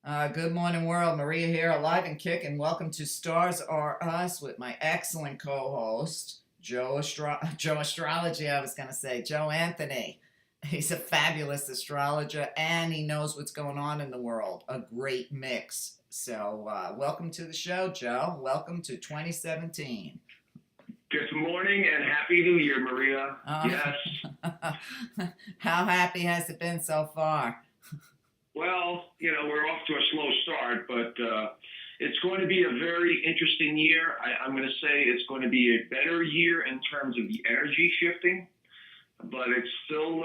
Good morning, world. Maria here, alive and kicking. Welcome to Stars Are Us with my excellent co-host, Joe Astrology. I was going to say Joe Anthony. He's a fabulous astrologer, and he knows what's going on in the world. A great mix. So, welcome to the show, Joe. Welcome to 2017. Good morning and Happy New Year, Maria. Yes. How happy has it been so far? Well, we're off to a slow start, but it's going to be a very interesting year. I'm going to say it's going to be a better year in terms of the energy shifting, but it's still,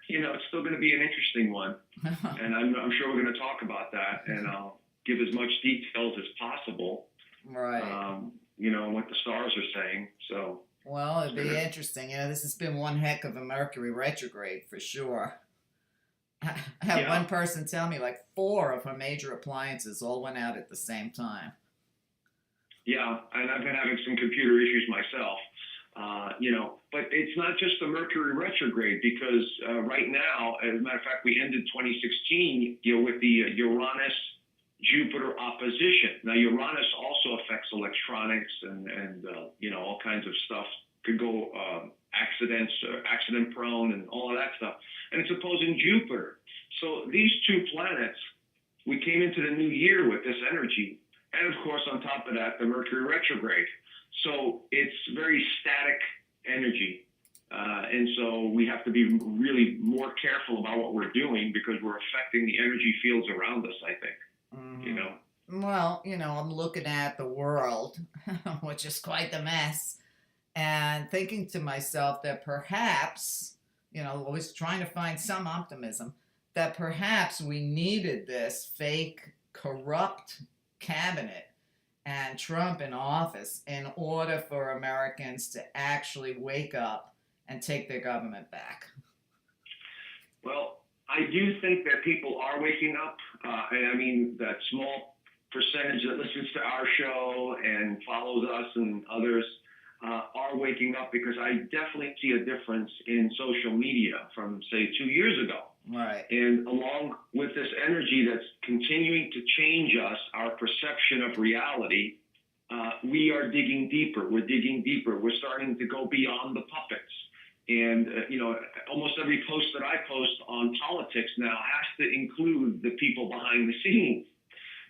it's still going to be an interesting one. And I'm sure we're going to talk about that, and I'll give as much details as possible. Right. What the stars are saying. So. Well, it'd be interesting. This has been one heck of a Mercury retrograde for sure. I had one person tell me like 4 of her major appliances all went out at the same time. Yeah, and I've been having some computer issues myself. But it's not just the Mercury retrograde because right now, as a matter of fact, we ended 2016, with the Uranus Jupiter opposition. Now, Uranus also affects electronics and all kinds of stuff. Could go accident prone and all of that stuff. And it's opposing Jupiter. So these two planets, we came into the new year with this energy. And of course, on top of that, the Mercury retrograde. So it's very static energy. And so we have to be really more careful about what we're doing because we're affecting the energy fields around us, I think. Well, I'm looking at the world, which is quite the mess, and thinking to myself that perhaps, always trying to find some optimism, that perhaps we needed this fake, corrupt cabinet and Trump in office in order for Americans to actually wake up and take their government back. Well, I do think that people are waking up, and I mean that small percentage that listens to our show and follows us and others are waking up because I definitely see a difference in social media from, say, 2 years ago. Right. And along with this energy that's continuing to change us, our perception of reality, we are digging deeper. We're digging deeper. We're starting to go beyond the puppets. And, almost every post that I post on politics now has to include the people behind the scenes.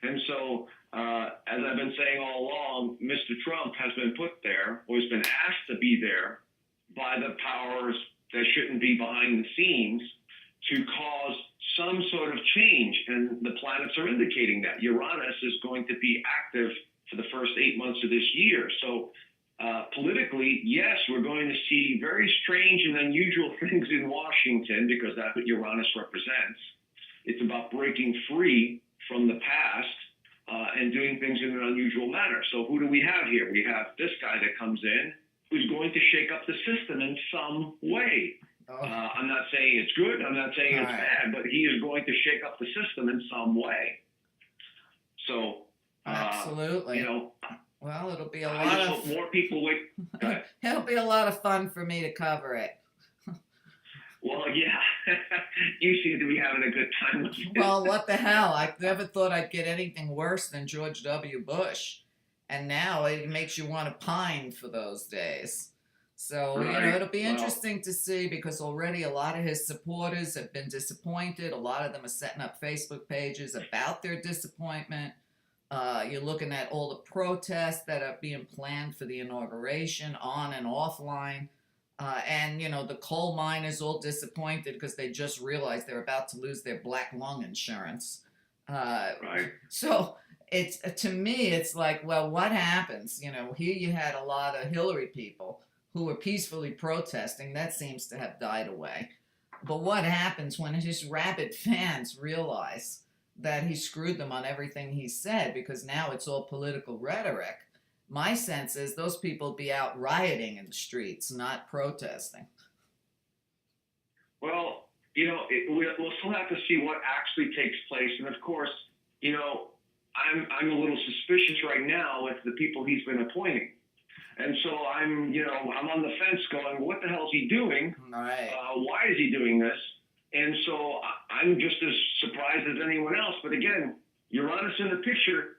And so, as I've been saying all along, Mr. Trump has been put there, or has been asked to be there by the powers that shouldn't be behind the scenes to cause some sort of change. And the planets are indicating that. Uranus is going to be active for the first 8 months of this year. So, politically, yes, we're going to see very strange and unusual things in Washington because that's what Uranus represents. It's about breaking free from the past and doing things in an unusual manner. So who do we have here? We have this guy that comes in who's going to shake up the system in some way. I'm not saying it's good. I'm not saying it's bad, but he is going to shake up the system in some way. So, absolutely. Well, it'll be a I lot just of hope more people wake. It'll be a lot of fun for me to cover it. Well, yeah, you seem to be having a good time with it. Well, what the hell? I never thought I'd get anything worse than George W. Bush, and now it makes you want to pine for those days. So, Right. it'll be interesting to see because already a lot of his supporters have been disappointed. A lot of them are setting up Facebook pages about their disappointment. You're looking at all the protests that are being planned for the inauguration on and offline. And, the coal miners all disappointed because they just realized they're about to lose their black lung insurance. Right. So it's to me, it's like, well, what happens? Here you had a lot of Hillary people who were peacefully protesting. That seems to have died away. But what happens when his rabid fans realize that he screwed them on everything he said because now it's all political rhetoric? My sense is those people would be out rioting in the streets, not protesting. Well, we'll still have to see what actually takes place. And of course, I'm a little suspicious right now with the people he's been appointing. And so I'm on the fence going, what the hell is he doing? Right. Why is he doing this? And so I'm just as surprised as anyone else. But again, Uranus in the picture,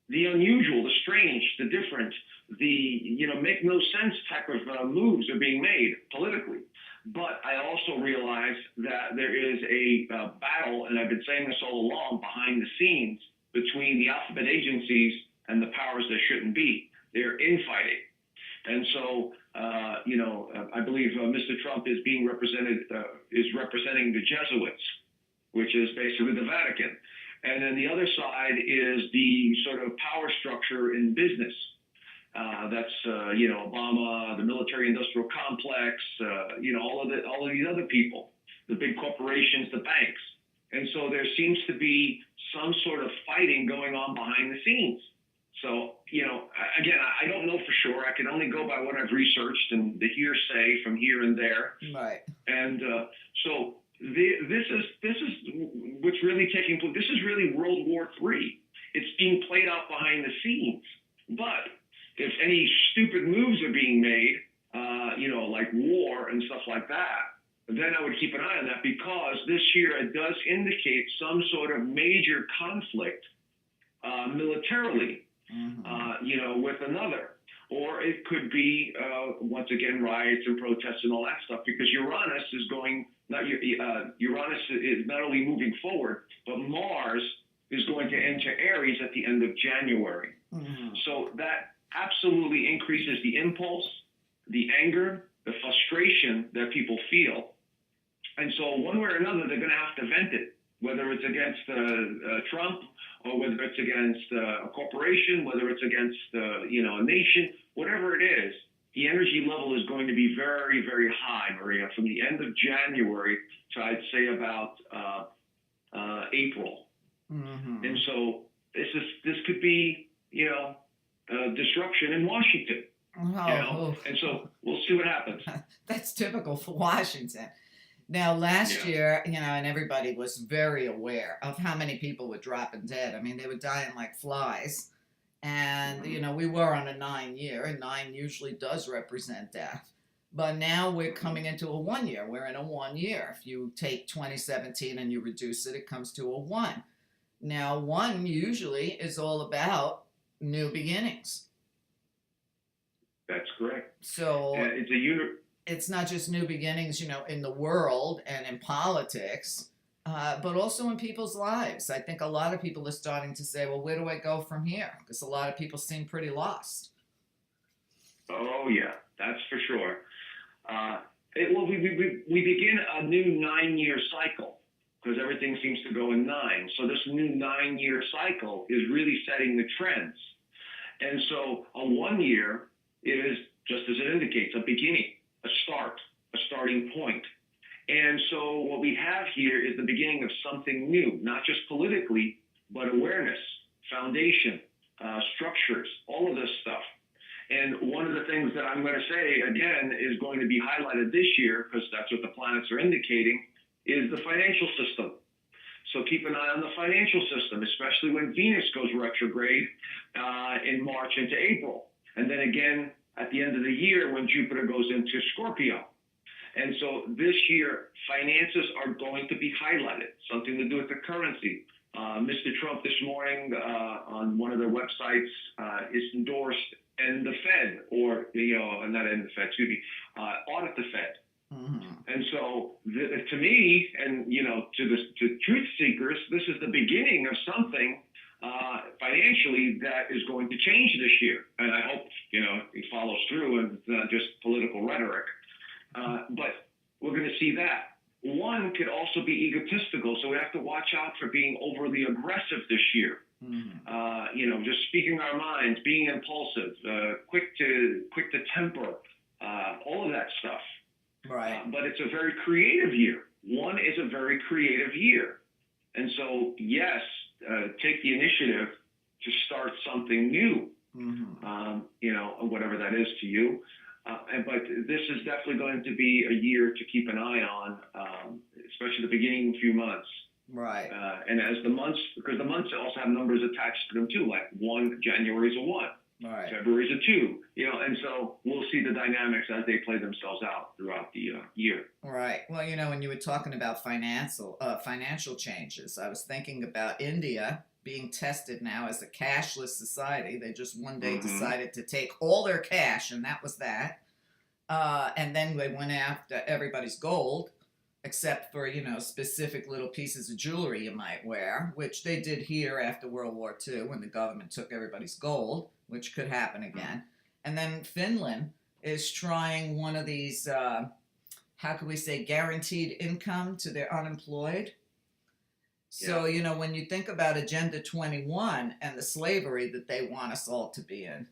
the unusual, the strange, the different, the make no sense type of moves are being made politically. But I also realize that there is a battle, and I've been saying this all along, behind the scenes between the alphabet agencies and the powers that shouldn't be. They're infighting. And so, I believe Mr. Trump is being representing the Jesuits, which is basically the Vatican. And then the other side is the sort of power structure in business. That's Obama, the military-industrial complex, all of these other people, the big corporations, the banks. And so there seems to be some sort of fighting going on behind the scenes. So, again, I don't know for sure. I can only go by what I've researched and the hearsay from here and there. Right. And so this is what's really taking place. This is really World War III. It's being played out behind the scenes. But if any stupid moves are being made, like war and stuff like that, then I would keep an eye on that, because this year it does indicate some sort of major conflict militarily, with another. Or it could be, once again, riots and protests and all that stuff, because Uranus is Uranus is not only moving forward, but Mars is going to enter Aries at the end of January. So that absolutely increases the impulse, the anger, the frustration that people feel. And so one way or another, they're going to have to vent it, whether it's against Trump, or whether it's against a corporation, whether it's against a nation, whatever it is. The energy level is going to be very, very high, Maria, from the end of January to, I'd say, about April. And so this could be, disruption in Washington. And so we'll see what happens. That's typical for Washington. Now, last year, and everybody was very aware of how many people were dropping dead. I mean, they were dying like flies. And, we were on a 9-year, and 9 usually does represent death. But now we're coming into a 1 year. We're in a 1 year. If you take 2017 and you reduce it, it comes to a 1. Now, 1 usually is all about new beginnings. That's correct. So it's it's not just new beginnings, in the world and in politics, but also in people's lives. I think a lot of people are starting to say, well, where do I go from here? Because a lot of people seem pretty lost. Oh, yeah, that's for sure. We begin a new 9-year cycle, because everything seems to go in 9. So this new 9-year cycle is really setting the trends. And so a 1 year is, just as it indicates, a beginning, a start, a starting point. And so what we have here is the beginning of something new, not just politically, but awareness, foundation, structures, all of this stuff. And one of the things that I'm going to say, again, is going to be highlighted this year, because that's what the planets are indicating, is the financial system. So keep an eye on the financial system, especially when Venus goes retrograde in March into April. And then again, at the end of the year, when Jupiter goes into Scorpio. And so this year, finances are going to be highlighted, something to do with the currency. Mr. Trump this morning on one of their websites is endorsed end the Fed, or, not end the Fed, audit the Fed. And so to me, and, to truth seekers, this is the beginning of something financially that is going to change this year. And I hope, it follows through and it's not just political rhetoric. But we're going to see that. One could also be egotistical, so we have to watch out for being overly aggressive this year. Just speaking our minds, being impulsive, quick to temper, all of that stuff. Right. But it's a very creative year. 1 is a very creative year. And so, yes, take the initiative to start something new, whatever that is to you. But this is definitely going to be a year to keep an eye on, especially the beginning few months. Right. And as the months, because the months also have numbers attached to them too, like January is a 1. Right. February is a 2, and so we'll see the dynamics as they play themselves out throughout the year. Right. Well, when you were talking about financial changes, I was thinking about India being tested now as a cashless society. They just one day Mm-hmm. decided to take all their cash, and that was that. And then they went after everybody's gold, except for, specific little pieces of jewelry you might wear, which they did here after World War II when the government took everybody's gold, which could happen again. And then Finland is trying one of these, how can we say, guaranteed income to their unemployed. So, when you think about Agenda 21 and the slavery that they want us all to be in,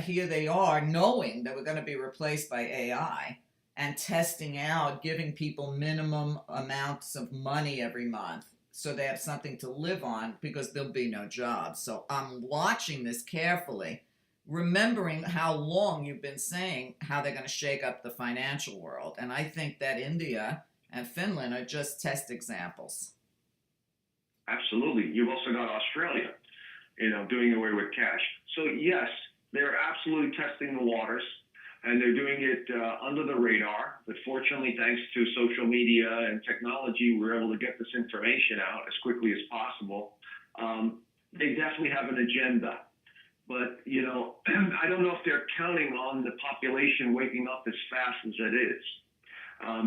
here they are knowing that we're going to be replaced by AI and testing out, giving people minimum amounts of money every month so they have something to live on because there'll be no jobs. So I'm watching this carefully, remembering how long you've been saying how they're going to shake up the financial world. And I think that India and Finland are just test examples. Absolutely. You've also got Australia, doing away with cash. So yes, they're absolutely testing the waters, and they're doing it under the radar. But fortunately, thanks to social media and technology, we're able to get this information out as quickly as possible. They definitely have an agenda. But, I don't know if they're counting on the population waking up as fast as it is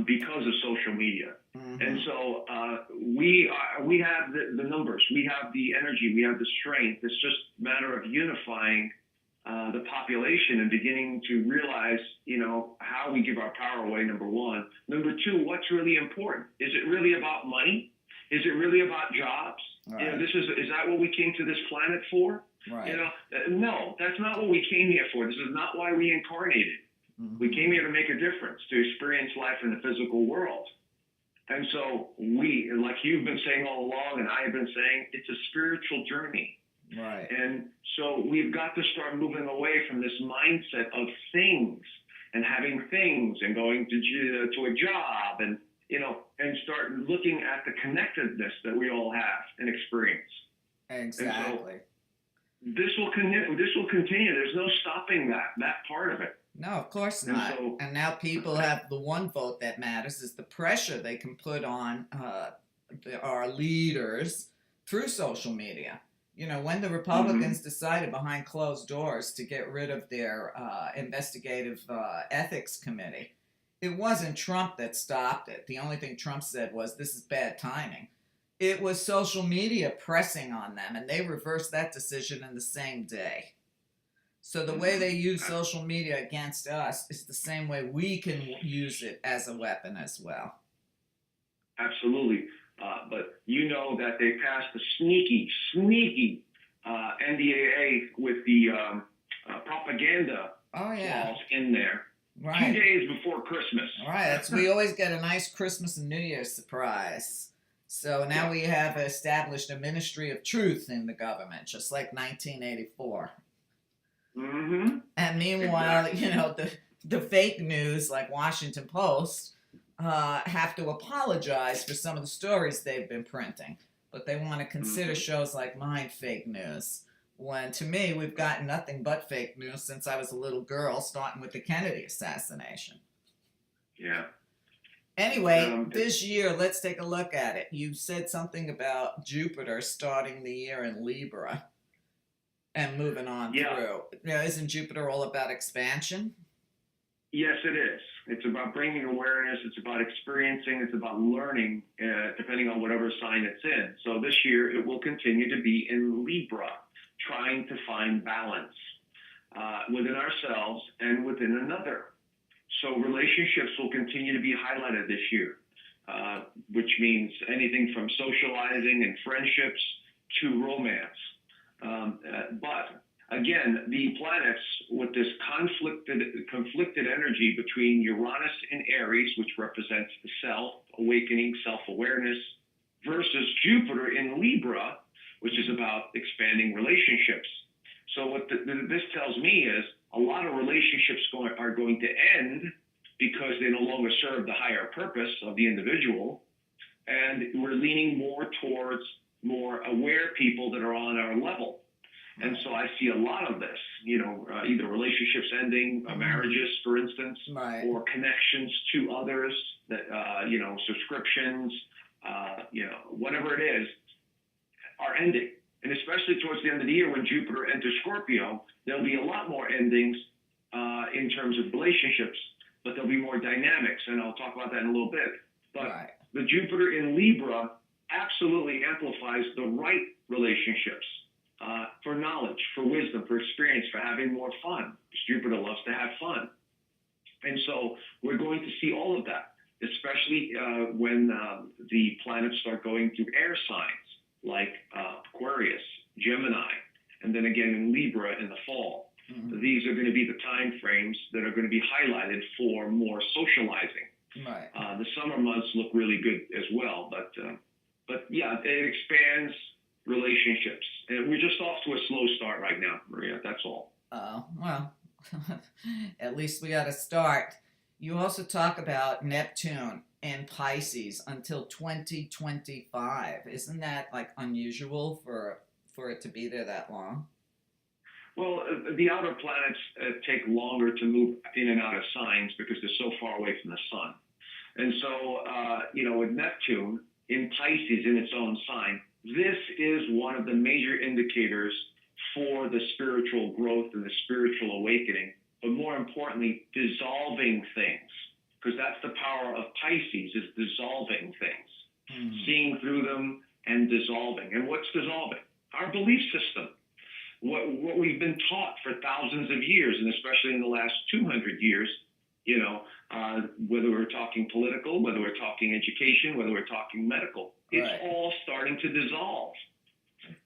because of social media. Mm-hmm. And so we have the numbers, we have the energy, we have the strength. It's just a matter of unifying the population and beginning to realize, how we give our power away, number one. Number two, what's really important? Is it really about money? Is it really about jobs? Right. Is that what we came to this planet for? Right. No, that's not what we came here for. This is not why we incarnated. Mm-hmm. We came here to make a difference, to experience life in the physical world. And so we, like you've been saying all along, and I have been saying, it's a spiritual journey. Right. And so we've got to start moving away from this mindset of things and having things and going to a job and start looking at the connectedness that we all have and experience. Exactly. And so this will continue. There's no stopping that part of it. No, of course not. And now people have the one vote that matters is the pressure they can put on our leaders through social media. When the Republicans decided behind closed doors to get rid of their investigative ethics committee, it wasn't Trump that stopped it. The only thing Trump said was, this is bad timing. It was social media pressing on them, and they reversed that decision in the same day. So the way they use social media against us is the same way we can use it as a weapon as well. Absolutely. But that they passed a sneaky NDAA with the propaganda laws in there. Right. 2 days before Christmas. Right. We always get a nice Christmas and New Year's surprise. So now we have established a Ministry of Truth in the government, just like 1984. Mm-hmm. And meanwhile, exactly. The fake news like Washington Post have to apologize for some of the stories they've been printing. But they want to consider shows like mine fake news. When, to me, we've gotten nothing but fake news since I was a little girl, starting with the Kennedy assassination. Yeah. Anyway, this year, let's take a look at it. You said something about Jupiter starting the year in Libra and moving on through. Isn't Jupiter all about expansion? Yes, it is. It's about bringing awareness. It's about experiencing. It's about learning, depending on whatever sign it's in. So this year, it will continue to be in Libra, trying to find balance within ourselves and within another. So relationships will continue to be highlighted this year, which means anything from socializing and friendships to romance. But again, the planets with this conflicted energy between Uranus in Aries, which represents the self, awakening, self-awareness, versus Jupiter in Libra, which is about expanding relationships. So what this tells me is a lot of relationships are going to end because they no longer serve the higher purpose of the individual, and we're leaning more towards more aware people that are on our level. And so I see a lot of this, either relationships ending, marriages, for instance, or connections to others, that subscriptions, whatever it is. are ending. And especially towards the end of the year when Jupiter enters Scorpio, there'll be a lot more endings in terms of relationships, but there'll be more dynamics, and I'll talk about that in a little bit. But the Jupiter in Libra absolutely amplifies the right relationships for knowledge, for wisdom, for experience, for having more fun. Because Jupiter loves to have fun. And so we're going to see all of that, especially when the planets start going through air signs like Aquarius, Gemini, and then again in Libra in the fall. Mm-hmm. These are going to be the time frames that are going to be highlighted for more socializing. Right. The summer months look really good as well, but yeah, it expands relationships, and we're just off to a slow start right now, Maria. That's all. Well, at least we got a start. You also talk about Neptune and Pisces until 2025. Isn't that like unusual for it to be there that long? Well, the outer planets take longer to move in and out of signs because they're so far away from the sun. And so, with Neptune in Pisces in its own sign, this is one of the major indicators for the spiritual growth and the spiritual awakening, but more importantly, dissolving things, because that's the power of Pisces, is dissolving things, seeing through them and dissolving. And what's dissolving? Our belief system. What we've been taught for thousands of years, and especially in the last 200 years, whether we're talking political, whether we're talking education, whether we're talking medical, it's all starting to dissolve.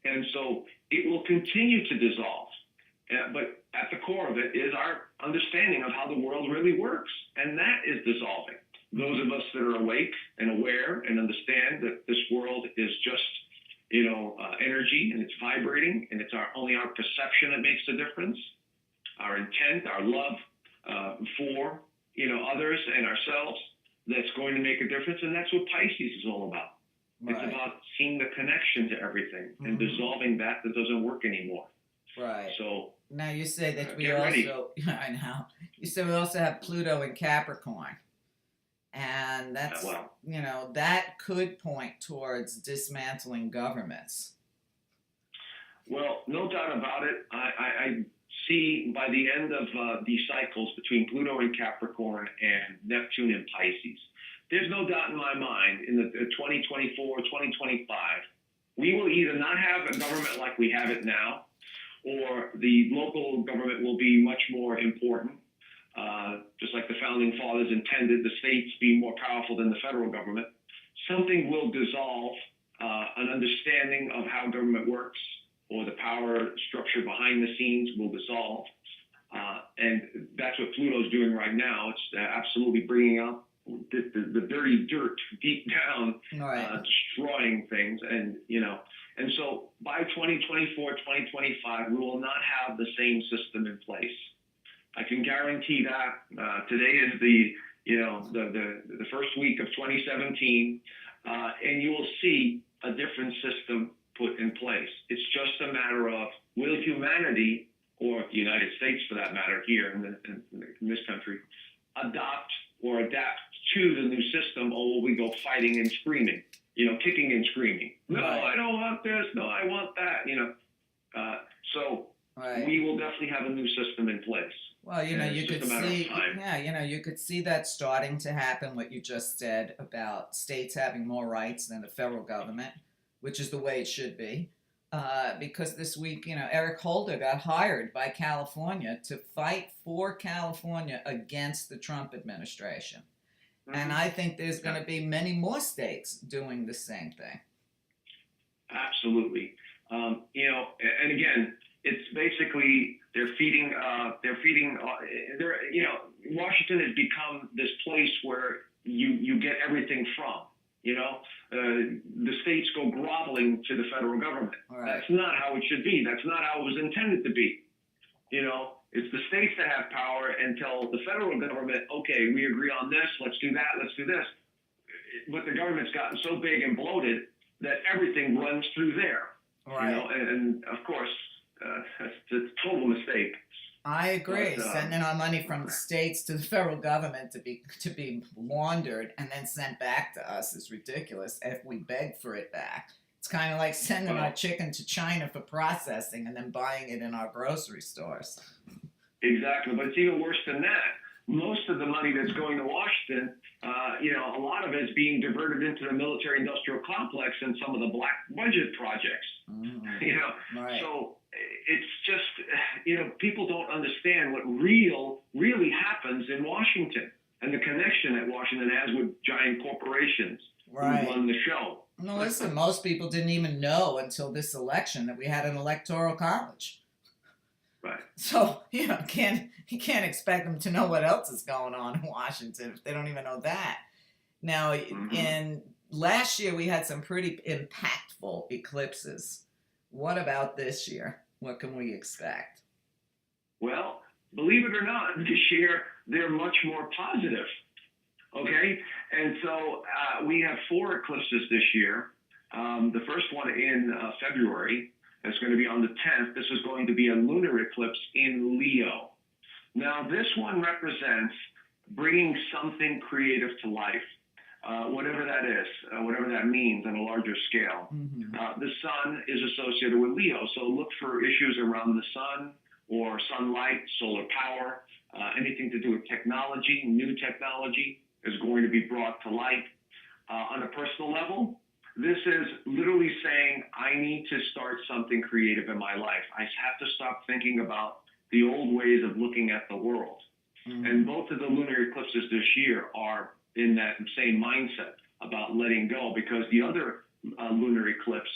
And so it will continue to dissolve. But at the core of it is our understanding of how the world really works, and that is dissolving. Those of us that are awake and aware and understand that this world is just energy, and it's vibrating, and it's only our perception that makes the difference, our intent, our love for others and ourselves, that's going to make a difference, and that's what Pisces is all about. Right. It's about seeing the connection to everything and dissolving that doesn't work anymore. Right. So now you say that we also, I know, you say we also have Pluto in Capricorn. And that's, that could point towards dismantling governments. Well, no doubt about it. I see by the end of these cycles between Pluto in Capricorn and Neptune in Pisces, there's no doubt in my mind in the 2024, 2025, we will either not have a government like we have it now, or the local government will be much more important. Just like the founding fathers intended the states be more powerful than the federal government, something will dissolve an understanding of how government works, or the power structure behind the scenes will dissolve. And that's what Pluto's doing right now. It's absolutely bringing up the dirty dirt deep down, destroying things. And so by 2024, 2025, we will not have the same system in place. I can guarantee that. Today is the first week of 2017, and you will see a different system put in place. It's just a matter of, will humanity, or the United States for that matter, here in this country, adopt or adapt to the new system, or will we go fighting and screaming, kicking and screaming? No, I don't want this. No, I want that. We will definitely have a new system in place. Well, you could see, you could see that starting to happen, what you just said about states having more rights than the federal government, which is the way it should be. Because this week, Eric Holder got hired by California to fight for California against the Trump administration. Mm-hmm. And I think there's going to be many more states doing the same thing. Absolutely. And again, it's basically Washington has become this place where you get everything from. The states go groveling to the federal government. Right. That's not how it should be. That's not how it was intended to be. It's the states that have power and tell the federal government, okay, we agree on this, let's do that, let's do this. But the government's gotten so big and bloated that everything runs through there. Right. And of course, that's a total mistake. I agree. Sending our money from the states to the federal government to be laundered and then sent back to us is ridiculous if we beg for it back. It's kind of like sending our Well, chicken to China for processing and then buying it in our grocery stores. exactly, but it's even worse than that. Most of the money that's going to Washington, a lot of it is being diverted into the military-industrial complex and some of the black budget projects. Right. So it's just, people don't understand what really happens in Washington and the connection that Washington has with giant corporations who Right. run the show. No, listen, most people didn't even know until this election that we had an electoral college. Right. So, you can't expect them to know what else is going on in Washington if they don't even know that. Now, in last year, we had some pretty impactful eclipses. What about this year? What can we expect? Well, believe it or not, this year they're much more positive. Okay? And so we have 4 eclipses this year. The first one in February is going to be on the 10th. This is going to be a lunar eclipse in Leo. Now, this one represents bringing something creative to life, whatever that is, whatever that means on a larger scale. The sun is associated with Leo, so look for issues around the sun or sunlight, solar power, anything to do with technology, new technology is going to be brought to light. On a personal level, this is literally saying, I need to start something creative in my life. I have to stop thinking about the old ways of looking at the world. And both of the lunar eclipses this year are in that same mindset about letting go, because the other lunar eclipse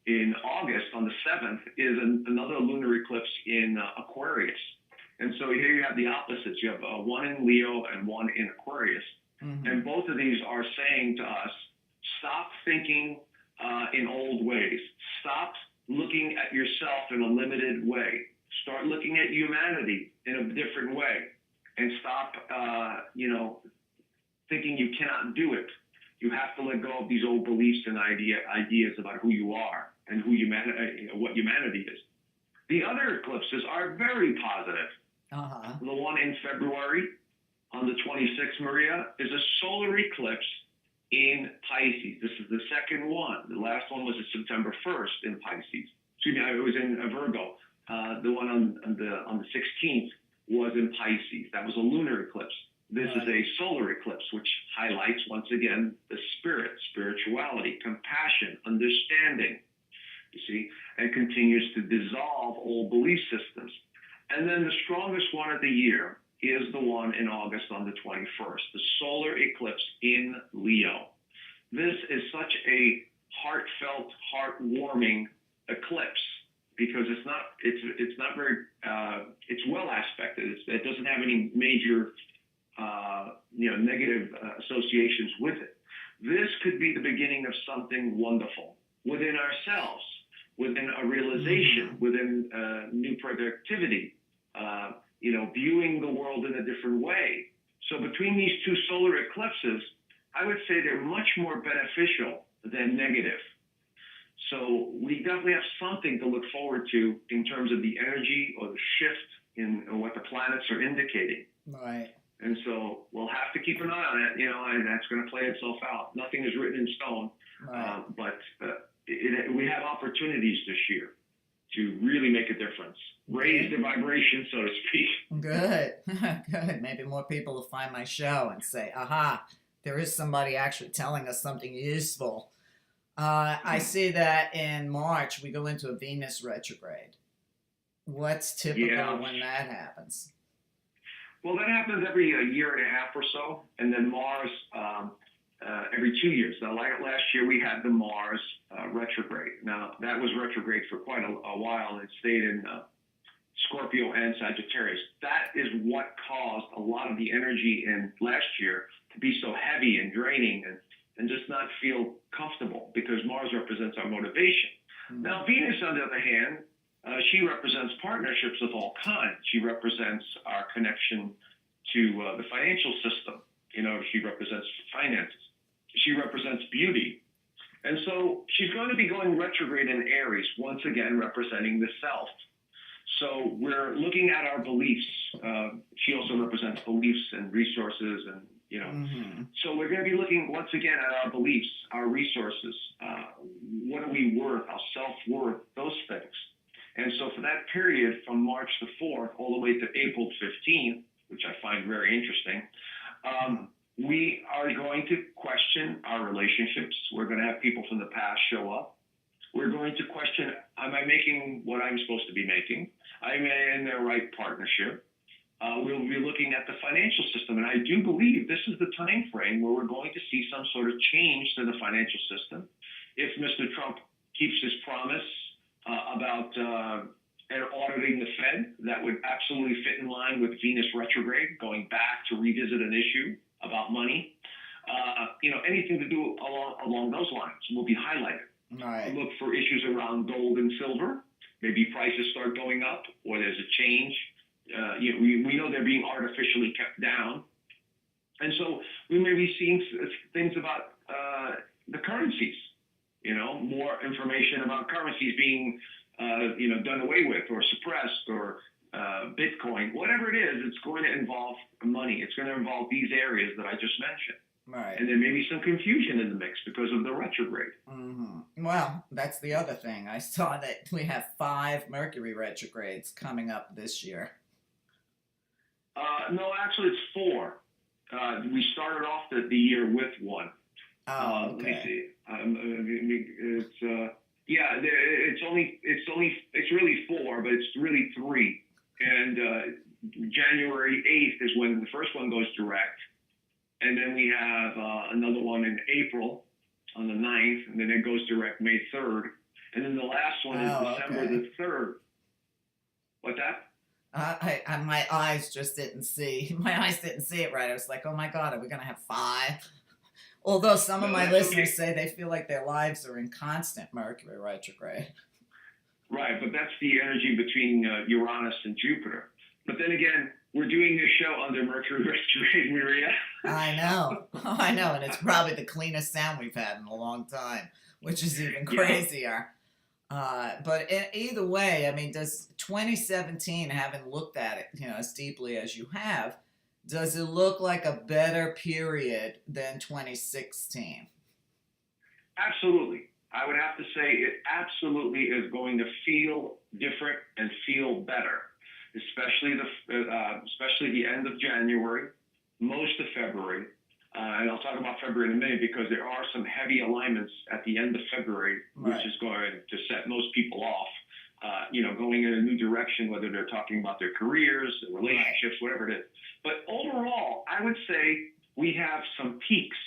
in August on the 7th is another lunar eclipse in Aquarius. And so here you have the opposites. You have one in Leo and one in Aquarius. And both of these are saying to us, stop thinking in old ways. Stop looking at yourself in a limited way. Start looking at humanity in a different way. And stop, thinking you cannot do it. You have to let go of these old beliefs and ideas about who you are and what humanity is. The other eclipses are very positive. The one in February on the 26th, Meria, is a solar eclipse in Pisces. This is the second one. The last one was September 1st in Pisces. Excuse me, it was in Virgo. The one on the 16th was in Pisces. That was a lunar eclipse. This is a solar eclipse, which highlights, once again, the spirit, spirituality, compassion, understanding, you see, and continues to dissolve old belief systems. And then the strongest one of the year is the one in August on the 21st, the solar eclipse in Leo. This is such a heartfelt, heartwarming eclipse because it's not very, it's well aspected. It doesn't have any major, negative associations with it. This could be the beginning of something wonderful within ourselves, within a realization, within new productivity, viewing the world in a different way. So between these two solar eclipses, I would say they're much more beneficial than negative. So we definitely have something to look forward to in terms of the energy or the shift in what the planets are indicating. Right. And so we'll have to keep an eye on it, and that's going to play itself out. Nothing is written in stone, Right. but we have opportunities this year to really make a difference, raise the vibration, so to speak. Good. Good. Maybe more people will find my show and say, aha, there is somebody actually telling us something useful. I see that in March we go into a Venus retrograde. What's typical when that happens? Well, that happens every year and a half or so, and then Mars every 2 years. Now, like last year, we had the Mars retrograde. Now, that was retrograde for quite a while, and it stayed in Scorpio and Sagittarius. That is what caused a lot of the energy in last year to be so heavy and draining and just not feel comfortable, because Mars represents our motivation. Now, Venus, on the other hand, she represents partnerships of all kinds. She represents our connection to the financial system. She represents finances. She represents beauty. And so she's going to be going retrograde in Aries, once again representing the self. So we're looking at our beliefs. She also represents beliefs and resources and, Mm-hmm. So we're going to be looking once again at our beliefs, our resources, what are we worth, our self-worth, those things. And so for that period from March the 4th all the way to April 15th, which I find very interesting, we are going to question our relationships. We're going to have people from the past show up. We're going to question, am I making what I'm supposed to be making? Am I in the right partnership? We'll be looking at the financial system, and I do believe this is the time frame where we're going to see some sort of change to the financial system. If Mr. Trump keeps his promise about auditing the Fed, that would absolutely fit in line with Venus retrograde, going back to revisit an issue about money. Anything to do along those lines will be highlighted. Right. Look for issues around gold and silver. Maybe prices start going up, or there's a change. We know they're being artificially kept down. And so we may be seeing things about the currencies, more information about currencies being, done away with or suppressed, or Bitcoin, whatever it is, it's going to involve money. It's going to involve these areas that I just mentioned. Right. And there may be some confusion in the mix because of the retrograde. Mm-hmm. Well, that's the other thing. I saw that we have 5 Mercury retrogrades coming up this year. No, actually, it's 4. We started off the year with 1. Oh, okay. Let me see. It's really 4, but it's really 3. And January 8th is when the first one goes direct. And then we have another one in April on the 9th, and then it goes direct May 3rd. And then the last one is December the 3rd. What's that? My eyes just didn't see. My eyes didn't see it right. I was like, oh my God, are we going to have 5? Although some of my listeners say they feel like their lives are in constant Mercury retrograde. Right, but that's the energy between Uranus and Jupiter. But then again, we're doing this show under Mercury retrograde, Meria. I know, and it's probably the cleanest sound we've had in a long time, which is even crazier. But either way, I mean, does 2017, having looked at it, as deeply as you have, does it look like a better period than 2016? Absolutely. I would have to say it absolutely is going to feel different and feel better, especially the end of January, most of February. And I'll talk about February in a minute because there are some heavy alignments at the end of February, which is going to set most people off, going in a new direction, whether they're talking about their careers, their relationships, whatever it is. But overall, I would say we have some peaks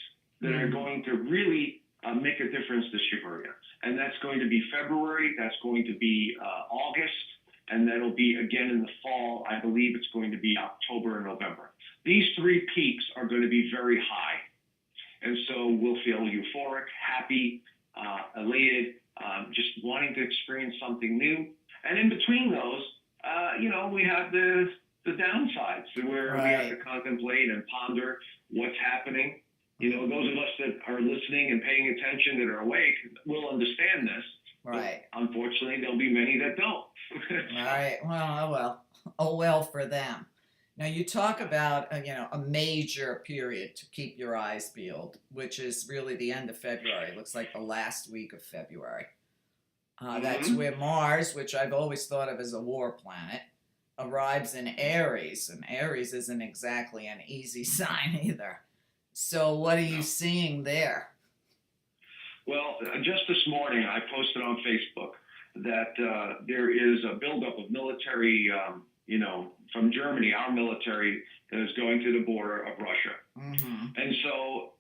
that are going to really make a difference this year. And that's going to be February, that's going to be August, and that'll be again in the fall. I believe it's going to be October and November. These 3 peaks are going to be very high. And so we'll feel euphoric, happy, elated, just wanting to experience something new. And in between those, we have the downsides where we have to contemplate and ponder what's happening. Those of us that are listening and paying attention, that are awake, will understand this. Right. But unfortunately, there'll be many that don't. Right. Well, oh well for them. Now you talk about a major period to keep your eyes peeled, which is really the end of February. It looks like the last week of February. That's where Mars, which I've always thought of as a war planet, arrives in Aries, and Aries isn't exactly an easy sign either. So what are you seeing there? Well, just this morning I posted on Facebook that there is a buildup of military, from Germany, our military, that is going to the border of Russia. Mm-hmm. And so,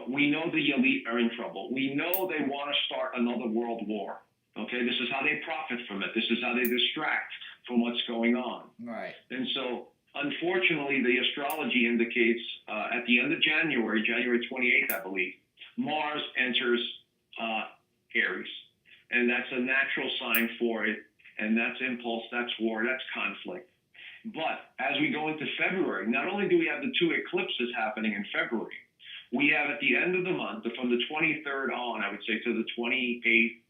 we know the elite are in trouble. We know they want to start another world war. Okay, this is how they profit from it. This is how they distract from what's going on. Right. And so, unfortunately, the astrology indicates at the end of January 28th, I believe, Mars enters Aries. And that's a natural sign for it. And that's impulse, that's war, that's conflict. But as we go into February, not only do we have the 2 eclipses happening in February, we have at the end of the month, from the 23rd on, I would say, to the 28th,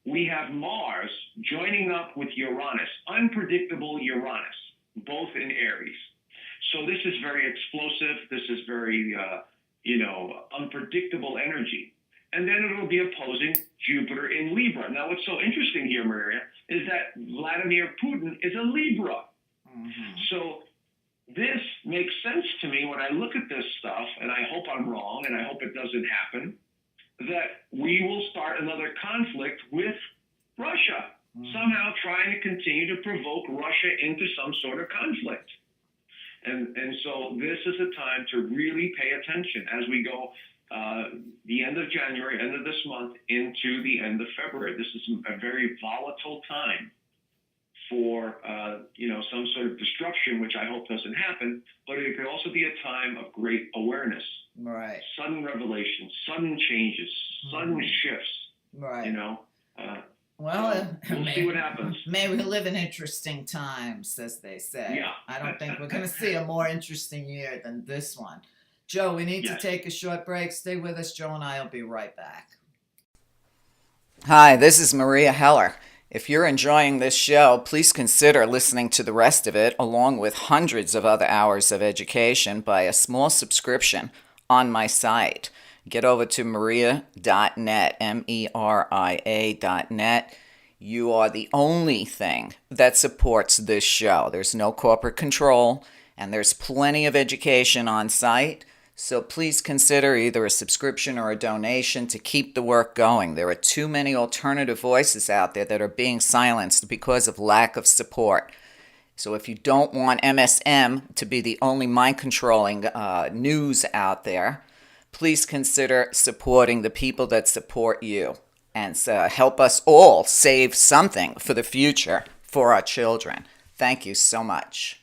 we have Mars joining up with Uranus, unpredictable Uranus, both in Aries. So this is very explosive. This is very, unpredictable energy. And then it'll be opposing Jupiter in Libra. Now, what's so interesting here, Maria, is that Vladimir Putin is a Libra. Mm-hmm. So this makes sense to me when I look at this stuff, and I hope I'm wrong, and I hope it doesn't happen, that we will start another conflict with Russia, somehow trying to continue to provoke Russia into some sort of conflict. And so this is a time to really pay attention as we go the end of January, end of this month, into the end of February. This is a very volatile time for, some sort of destruction, which I hope doesn't happen, but it could also be a time of great awareness. Right. Sudden revelations, sudden changes, sudden shifts. Right. We'll see what happens. May we live in interesting times, as they say. Yeah. I don't think we're going to see a more interesting year than this one. Joe, we need to take a short break. Stay with us. Joe and I will be right back. Hi, this is Maria Heller. If you're enjoying this show, please consider listening to the rest of it, along with hundreds of other hours of education, by a small subscription on my site. Get over to meria.net, meria.net. You are the only thing that supports this show. There's no corporate control, and there's plenty of education on site. So please consider either a subscription or a donation to keep the work going. There are too many alternative voices out there that are being silenced because of lack of support. So if you don't want MSM to be the only mind-controlling news out there, please consider supporting the people that support you and help us all save something for the future for our children. Thank you so much.